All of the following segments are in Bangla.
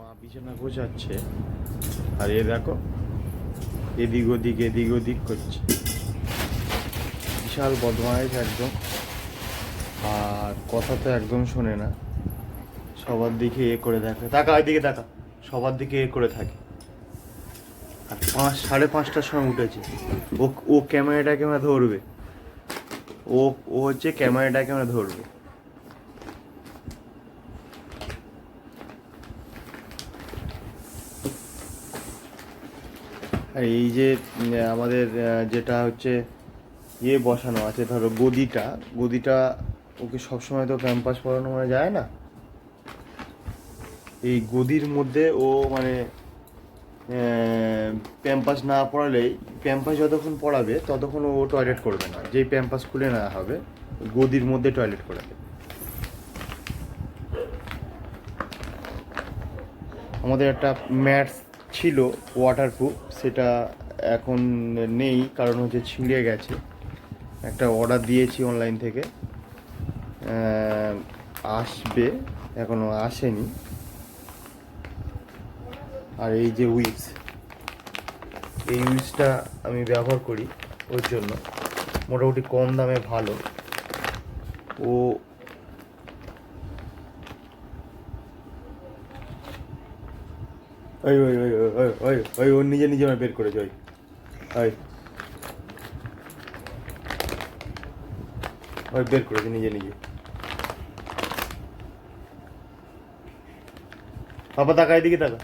মা বিছানা গোছাচ্ছে আর এ দেখো এদিক ওদিক করছে। বিশাল বদমাইশ একদম, আর কথা তো একদম শোনে না, সবার দিকে এ করে দেখে, তাকা ওইদিকে তাকা, সবার দিকে এ করে থাকে। আর 5:30টার সময় উঠেছে। ও ক্যামেরাটাকে আমরা ধরবে, ও হচ্ছে ক্যামেরাটাকে আমরা ধরবে। আর এই যে আমাদের যেটা হচ্ছে ইয়ে বসানো আছে, ধরো গদিটা ওকে সবসময় তো ক্যাম্পাস পড়ানো মানে যায় না। এই গদির মধ্যে ও মানে প্যাম্পাস না পড়ালেই, প্যাম্পাস যতক্ষণ পড়াবে ততক্ষণ ও টয়লেট করবে না। যেই প্যাম্পাস খুলে নেওয়া হবে গদির মধ্যে টয়লেট করাবে। আমাদের একটা ম্যাটস ছিল ওয়াটারপ্রুফ, সেটা এখন নেই, কারণ হচ্ছে ছিঁড়ে গেছে। একটা অর্ডার দিয়েছি অনলাইন থেকে, আসবে, এখনও আসেনি। আর এই যে এই উইপসটা আমি ব্যবহার করি ওর জন্য, মোটামুটি কম দামে ভালো। ও ওই ওই ওই ওই ওই ওই ওর নিজে আমার বের করেছে। ওই ওই ওই বের করেছে নিজে। পাপা তাকা, এদিকে তাকা।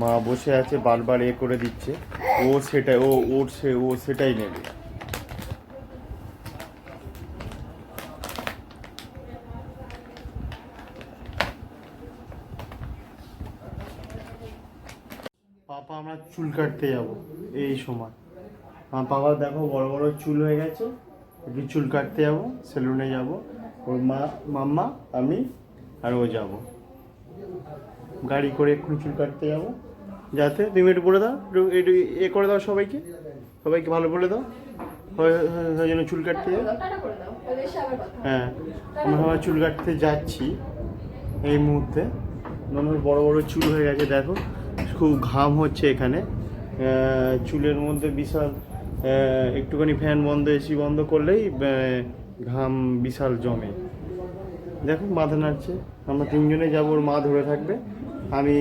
মা বসে আছে, বারবার এ করে দিচ্ছে। ও সেটাই নেবে। পাপা আমরা চুল কাটতে যাব এই সময়। পাপা দেখো বড় বড় চুল হয়ে গেছে, একটু চুল কাটতে যাব, সেলুনে যাব। ওর মাম্মা, আমি আর ও যাব গাড়ি করে, এক্ষুনি চুল কাটতে যাব। যাতে তুমি একটু বলে দাও, একটু এ করে দাও, সবাইকে ভালো বলে দাও ওই জন্য চুল কাটতে যাও। হ্যাঁ, আমরা সবাই চুল কাটতে যাচ্ছি এই মুহূর্তে। আমার বড় বড় চুল হয়ে গেছে, দেখো খুব ঘাম হচ্ছে এখানে। চুলের মধ্যে বিশাল, একটুখানি ফ্যান বন্ধ, এসি বন্ধ করলেই ঘাম বিশাল জমে। দেখো মাথা নাড়ছে। আমরা তিনজনে যাবো, ওর মা ধরে থাকবে, আমি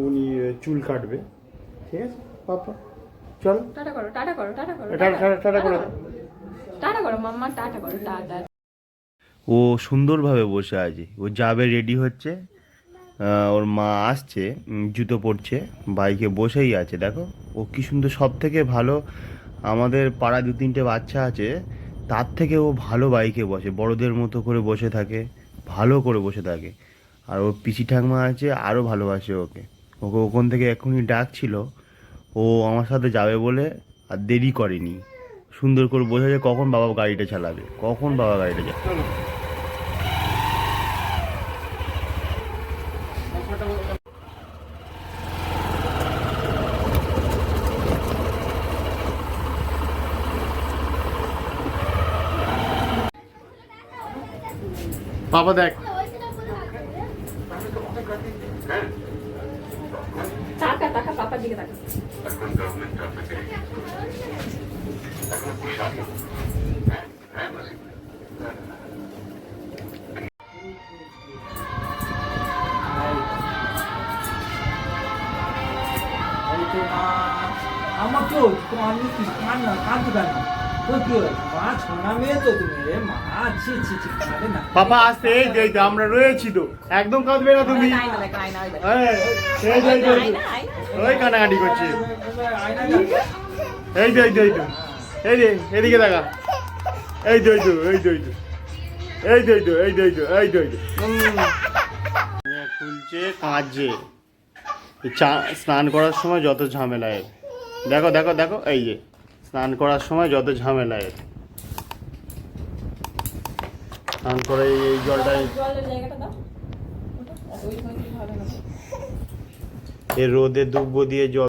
উনি চুল কাটবে। ঠিক আছে পাপা, চলো টাটা করো, টাটা করো, টাটা করো, টাটা করো, টাটা করো মাম্মা, টাটা করো, টাটা। ও সুন্দরভাবে বসে আছে, ও যাবে, রেডি হচ্ছে। ওর মা আসছে, জুতো পরছে, বাইকে বসেই আছে। দেখো ও কি সুন্দর, সব থেকে ভালো। আমাদের পাড়ায় 2-3টে বাচ্চা আছে, তার থেকে ও ভালো বাইকে বসে, বড়দের মতো করে বসে থাকে, ভালো করে বসে থাকে। আর ওর পিসি ঠাকমা আছে, আরও ভালোবাসে ওকে। ওখান থেকে এখনই ডাকছিল, ও আমার সাথে যাবে বলে, আর দেরি করেনি। সুন্দর করে বোঝা যায় কখন বাবা গাড়িটা চালাবে। বাবা দেখ, টাকা পাপার দিকে তাকা। আমাকেও তোমার কান্না কাঁদু কেন? তো কি হয়েছে মা? ছোনা মেয়ে তো তুমি, রে মা, ছি ছি ছি, কাঁদে না। পাপা আসতে, এই তো আমরা রয়েছি তো, একদম কাঁদবে না তুমি। ওই কানাকাটি করছে, এই তো এদিকে দেখা, এই তো খুলছে, কাঁদছে। স্নান করার সময় যত ঝামেলা এর, দেখো এই যে স্নান করার সময় যত ঝামেলা এর। স্নান করে এই জলটাই, এর রোদে দুব্বো দিয়ে জল